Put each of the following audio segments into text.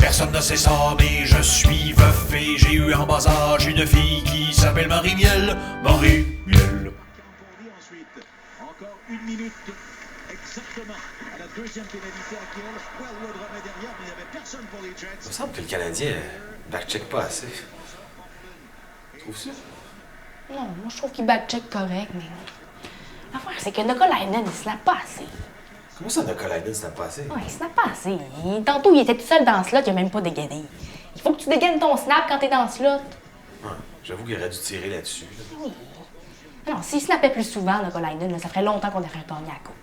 Personne ne sait ça, mais je suis veuf et j'ai eu en bas âge une fille qui s'appelle Marie-Miel. Marie-Miel. Encore une minute exactement à la deuxième pénalité à laquelle Wellwood remet derrière, mais il n'y avait personne pour les Jets. Il me semble que le Canadien backcheck pas assez. Trouves-tu? Non, moi je trouve qu'il backcheck correct, mais l'affaire c'est que Nokalainen, il snap pas assez. Comment ça, Nokalainen, ça n'a pas assez? Ouais, il snap pas assez. Tantôt, il était tout seul dans le slot, il a même pas dégainé. Il faut que tu dégaines ton snap quand t'es dans le slot. Ouais, j'avoue qu'il aurait dû tirer là-dessus. Oui. Non, s'il snappait plus souvent, Nokalainen, ça ferait longtemps qu'on aurait gagné la coupe.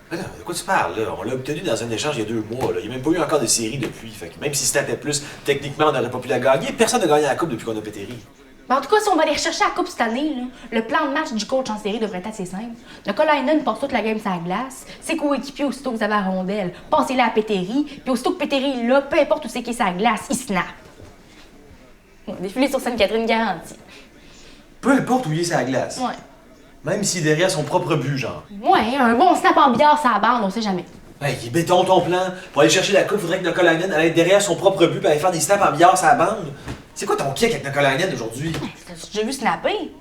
Mais non, de quoi tu parles, là? On l'a obtenu dans un échange il y a 2 mois, là. Il n'y a même pas eu encore de série depuis. Fait que même s'il se tapait plus, techniquement, on n'aurait pas pu la gagner. Personne n'a gagné la coupe depuis qu'on a pétéri. Mais en tout cas, si on va aller rechercher la coupe cette année, là, le plan de match du coach en série devrait être assez simple. Nokalainen passe toute la game sur la glace, ses coéquipiers aussitôt que vous avez la rondelle, passez-la à Péteri, puis aussitôt que Péteri est là, peu importe où c'est qui est sa glace, il snap. Défilé sur Sainte-Catherine garantie. Peu importe où il est sur la glace. Ouais. Même s'il est derrière son propre but, genre. Ouais, un bon snap en billard sur la bande, on sait jamais. Hey, il est béton ton plan. Pour aller chercher la coupe, faudrait que Nokalainen allait être derrière son propre but et aller faire des snaps en billard sur la bande. C'est quoi ton kick avec Nokalainen aujourd'hui? T'as-tu déjà vu snapper?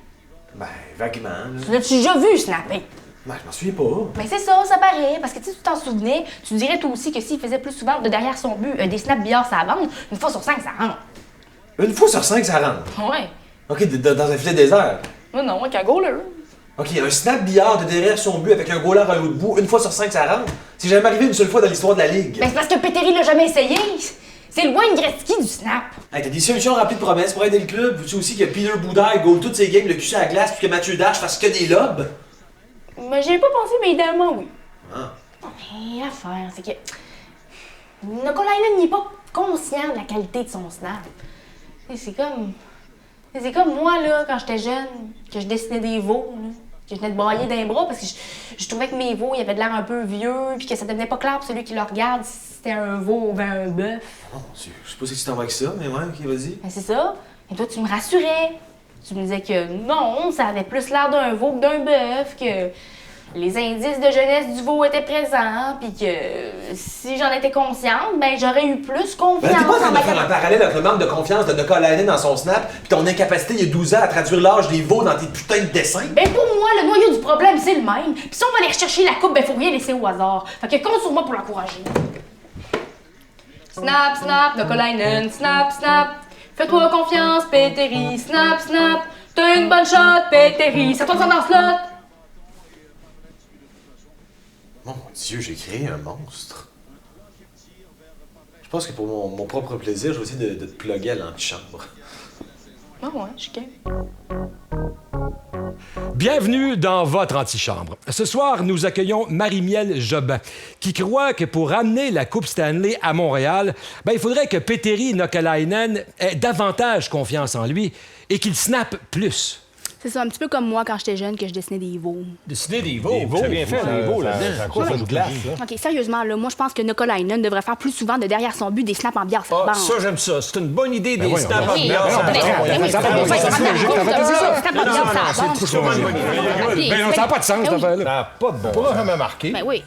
Ben, vaguement, là. L'as-tu déjà vu snapper? Ben, je m'en souviens pas. Mais c'est ça, ça paraît. Parce que si tu t'en souvenais, tu dirais toi aussi que s'il faisait plus souvent de derrière son but des snaps billard sur la bande, une fois sur 5, ça rentre. Une fois sur 5, ça rentre. Ouais. OK, dans un filet désert. Non, non, avec un goaler. OK, un snap billard de derrière son but avec un goaler à l'autre bout, une fois sur 5, ça rentre. C'est jamais arrivé une seule fois dans l'histoire de la Ligue. Ben c'est parce que Péteri l'a jamais essayé. C'est le Wayne Gretzky du snap. Hey, t'as des solutions remplies de promesses pour aider le club. Veux-tu aussi que Peter Boudaille goal toutes ses games le cul à la glace puis que Mathieu Dash fasse que des lobes? Ben j'y ai pas pensé, mais idéalement, oui. Ah. Mais l'affaire, c'est que Nokalainen n'est pas conscient de la qualité de son snap. C'est comme moi, là, quand j'étais jeune, que je dessinais des veaux, là, que je venais de brailler d'un bras parce que je trouvais que mes veaux, ils avaient de l'air un peu vieux, puis que ça devenait pas clair pour celui qui le regarde si c'était un veau ou bien un bœuf. Oh mon Dieu, je sais pas si tu t'en vas avec ça, mais ouais, OK, vas-y. Ben c'est ça. Et toi, tu me rassurais. Tu me disais que non, ça avait plus l'air d'un veau que d'un bœuf, que les indices de jeunesse du veau étaient présents, puis que si j'en étais consciente, ben j'aurais eu plus confiance. Ben, t'es pas en train en de ma faire un parallèle avec le manque de confiance de Nokalainen dans son snap pis ton incapacité il y a 12 ans à traduire l'âge des veaux dans tes putains de dessins? Ben pour moi, le noyau du problème, c'est le même. Puis si on va aller rechercher la coupe, ben faut rien laisser au hasard. Fait que compte sur moi pour l'encourager. Snap, snap, Nokalainen, snap, snap. Fais-toi confiance, Péteri, snap, snap. T'as une bonne shot, Péteri. Ça toi dans le slot. Mon Dieu, j'ai créé un monstre. Je pense que pour mon propre plaisir, je vais essayer de te plugger à l'antichambre. Ah ouais, je suis game. Bienvenue dans votre antichambre. Ce soir, nous accueillons Marie-Miel Jobin, qui croit que pour ramener la Coupe Stanley à Montréal, il faudrait que Péteri Nokalainen ait davantage confiance en lui et qu'il snappe plus. C'est ça, un petit peu comme moi quand j'étais jeune que je dessinais des veaux. Dessiner des veaux? T'as bien fait, des veaux là-dedans. C'est à cause d'une glace, ça. OK, sérieusement, là, moi je pense que Nokalainen devrait faire plus souvent de derrière son but des snaps en bière sur la Ah, bande. ça, j'aime ça. C'est une bonne idée des voyons, snaps en Oui, bière. ça Ben non, ça n'a pas de sens, cette affaire-là. Ben Ben non, ça n'a pas de sens, cette affaire-là. Ça n'a pas de bon. Pas jamais marqué. Ben oui.